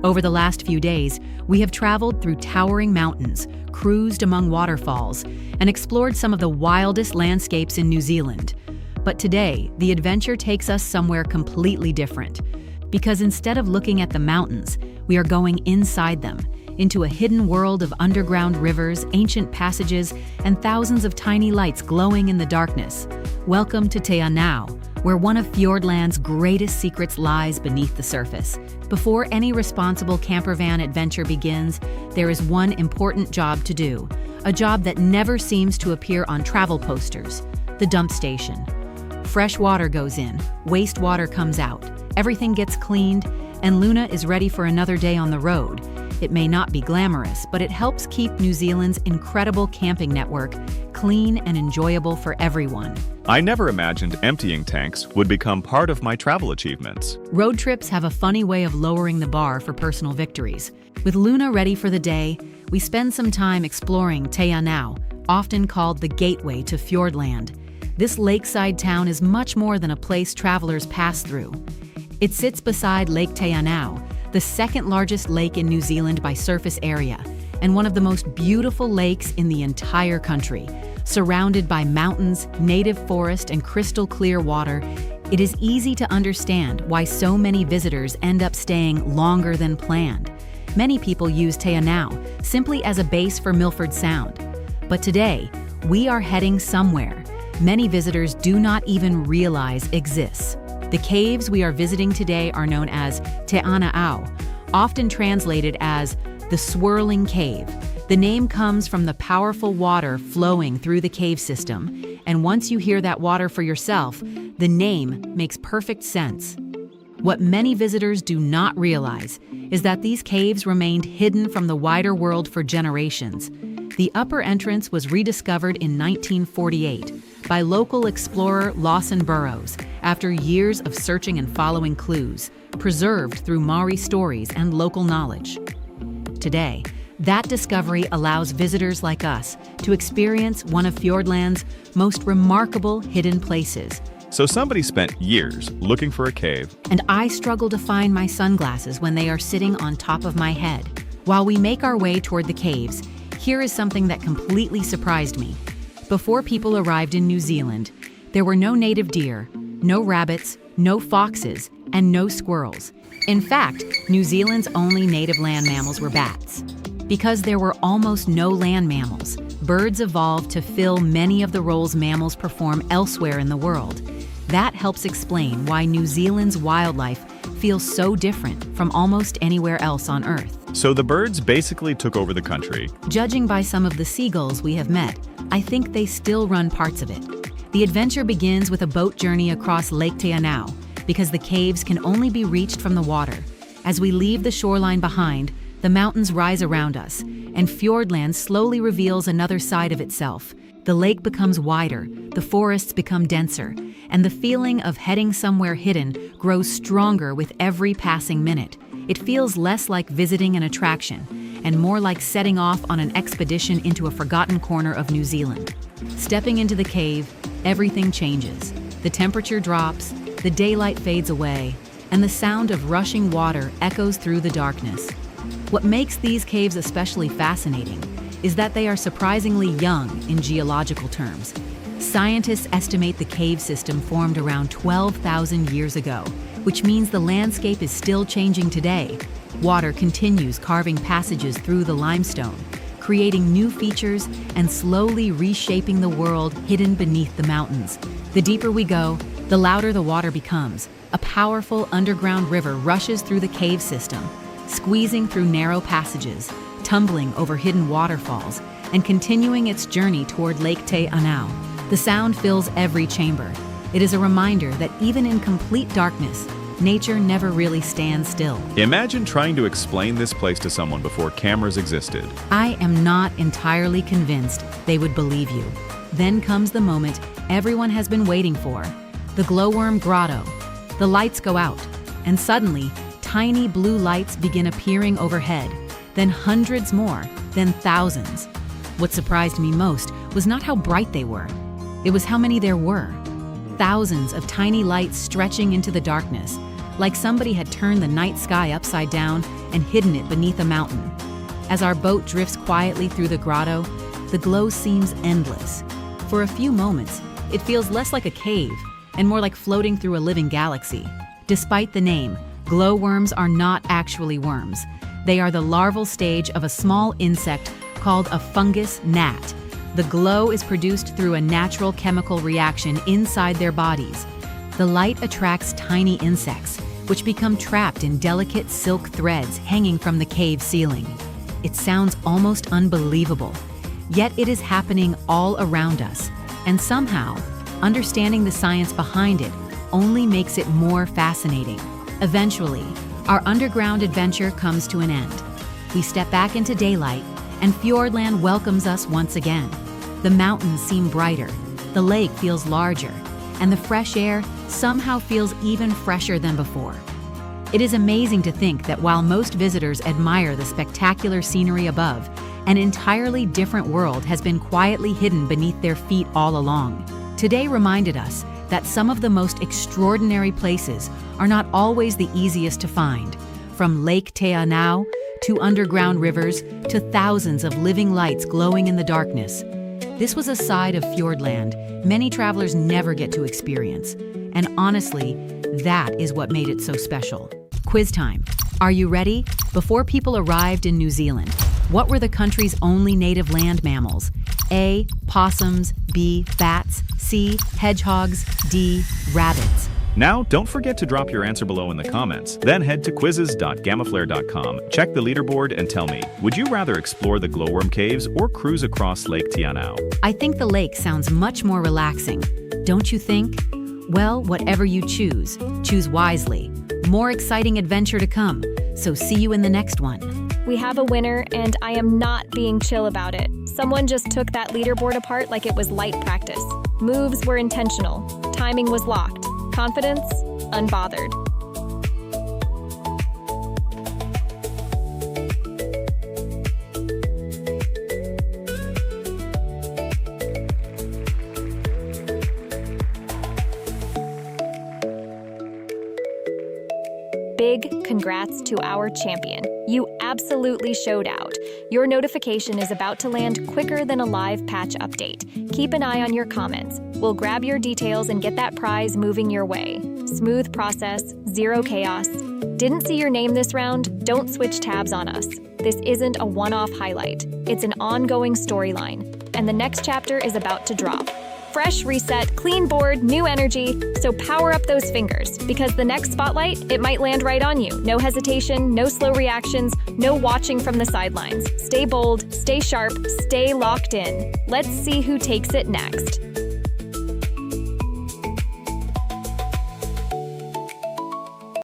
Over the last few days, we have traveled through towering mountains, cruised among waterfalls, and explored some of the wildest landscapes in New Zealand. But today, the adventure takes us somewhere completely different. Because instead of looking at the mountains, we are going inside them, into a hidden world of underground rivers, ancient passages, and thousands of tiny lights glowing in the darkness. Welcome to Te Anau, where one of Fiordland's greatest secrets lies beneath the surface. Before any responsible campervan adventure begins, there is one important job to do, a job that never seems to appear on travel posters: the dump station. Fresh water goes in, wastewater comes out, everything gets cleaned, and Luna is ready for another day on the road. It may not be glamorous, but it helps keep New Zealand's incredible camping network clean and enjoyable for everyone. I never imagined emptying tanks would become part of my travel achievements. Road trips have a funny way of lowering the bar for personal victories. With Luna ready for the day, we spend some time exploring Te Anau, often called the gateway to Fiordland. This lakeside town is much more than a place travelers pass through. It sits beside Lake Te Anau, the second largest lake in New Zealand by surface area, and one of the most beautiful lakes in the entire country. Surrounded by mountains, native forest, and crystal clear water, it is easy to understand why so many visitors end up staying longer than planned. Many people use Te Anau simply as a base for Milford Sound. But today, we are heading somewhere many visitors do not even realize exists. The caves we are visiting today are known as Te Anau, often translated as the swirling cave. The name comes from the powerful water flowing through the cave system, and once you hear that water for yourself, the name makes perfect sense. What many visitors do not realize is that these caves remained hidden from the wider world for generations. The upper entrance was rediscovered in 1948 by local explorer Lawson Burrows after years of searching and following clues, preserved through Maori stories and local knowledge. Today, that discovery allows visitors like us to experience one of Fiordland's most remarkable hidden places. So somebody spent years looking for a cave. And I struggle to find my sunglasses when they are sitting on top of my head. While we make our way toward the caves, here is something that completely surprised me. Before people arrived in New Zealand, there were no native deer, no rabbits, no foxes, and no squirrels. In fact, New Zealand's only native land mammals were bats. Because there were almost no land mammals, birds evolved to fill many of the roles mammals perform elsewhere in the world. That helps explain why New Zealand's wildlife feels so different from almost anywhere else on Earth. So the birds basically took over the country. Judging by some of the seagulls we have met, I think they still run parts of it. The adventure begins with a boat journey across Lake Te Anau, because the caves can only be reached from the water. As we leave the shoreline behind, the mountains rise around us, and Fiordland slowly reveals another side of itself. The lake becomes wider, the forests become denser, and the feeling of heading somewhere hidden grows stronger with every passing minute. It feels less like visiting an attraction, and more like setting off on an expedition into a forgotten corner of New Zealand. Stepping into the cave, everything changes. The temperature drops, the daylight fades away, and the sound of rushing water echoes through the darkness. What makes these caves especially fascinating is that they are surprisingly young in geological terms. Scientists estimate the cave system formed around 12,000 years ago, which means the landscape is still changing today. Water continues carving passages through the limestone, creating new features and slowly reshaping the world hidden beneath the mountains. The deeper we go, the louder the water becomes. A powerful underground river rushes through the cave system, squeezing through narrow passages, tumbling over hidden waterfalls, and continuing its journey toward Lake Te Anau. The sound fills every chamber. It is a reminder that even in complete darkness, nature never really stands still. Imagine trying to explain this place to someone before cameras existed. I am not entirely convinced they would believe you. Then comes the moment everyone has been waiting for, the Glowworm Grotto. The lights go out, and suddenly, tiny blue lights begin appearing overhead, then hundreds more, then thousands. What surprised me most was not how bright they were. It was how many there were. Thousands of tiny lights stretching into the darkness, like somebody had turned the night sky upside down and hidden it beneath a mountain. As our boat drifts quietly through the grotto, the glow seems endless. For a few moments, it feels less like a cave and more like floating through a living galaxy. Despite the name, glowworms are not actually worms. They are the larval stage of a small insect called a fungus gnat. The glow is produced through a natural chemical reaction inside their bodies. The light attracts tiny insects, which become trapped in delicate silk threads hanging from the cave ceiling. It sounds almost unbelievable, yet it is happening all around us, and somehow, understanding the science behind it only makes it more fascinating. Eventually, our underground adventure comes to an end. We step back into daylight, and Fiordland welcomes us once again. The mountains seem brighter, the lake feels larger, and the fresh air somehow feels even fresher than before. It is amazing to think that while most visitors admire the spectacular scenery above, an entirely different world has been quietly hidden beneath their feet all along. Today reminded us that some of the most extraordinary places are not always the easiest to find. From Lake Te Anau to underground rivers to thousands of living lights glowing in the darkness. This was a side of Fiordland many travelers never get to experience. And honestly, that is what made it so special. Quiz time. Are you ready? Before people arrived in New Zealand, what were the country's only native land mammals? A. Possums. B. Bats. C. Hedgehogs. D. Rabbits. Now, don't forget to drop your answer below in the comments. Then head to quizzes.gamaflare.com, check the leaderboard, and tell me, would you rather explore the glowworm caves or cruise across Lake Te Anau? I think the lake sounds much more relaxing. Don't you think? Well, whatever you choose wisely. More exciting adventure to come, so see you in the next one. We have a winner, and I am not being chill about it. Someone just took that leaderboard apart like it was light practice. Moves were intentional. Timing was locked. Confidence, unbothered. Big congrats to our champion. You absolutely showed out. Your notification is about to land quicker than a live patch update. Keep an eye on your comments. We'll grab your details and get that prize moving your way. Smooth process, zero chaos. Didn't see your name this round? Don't switch tabs on us. This isn't a one-off highlight. It's an ongoing storyline, and the next chapter is about to drop. Fresh reset, clean board, new energy, so power up those fingers, because the next spotlight, it might land right on you. No hesitation, no slow reactions, no watching from the sidelines. Stay bold, stay sharp, stay locked in. Let's see who takes it next.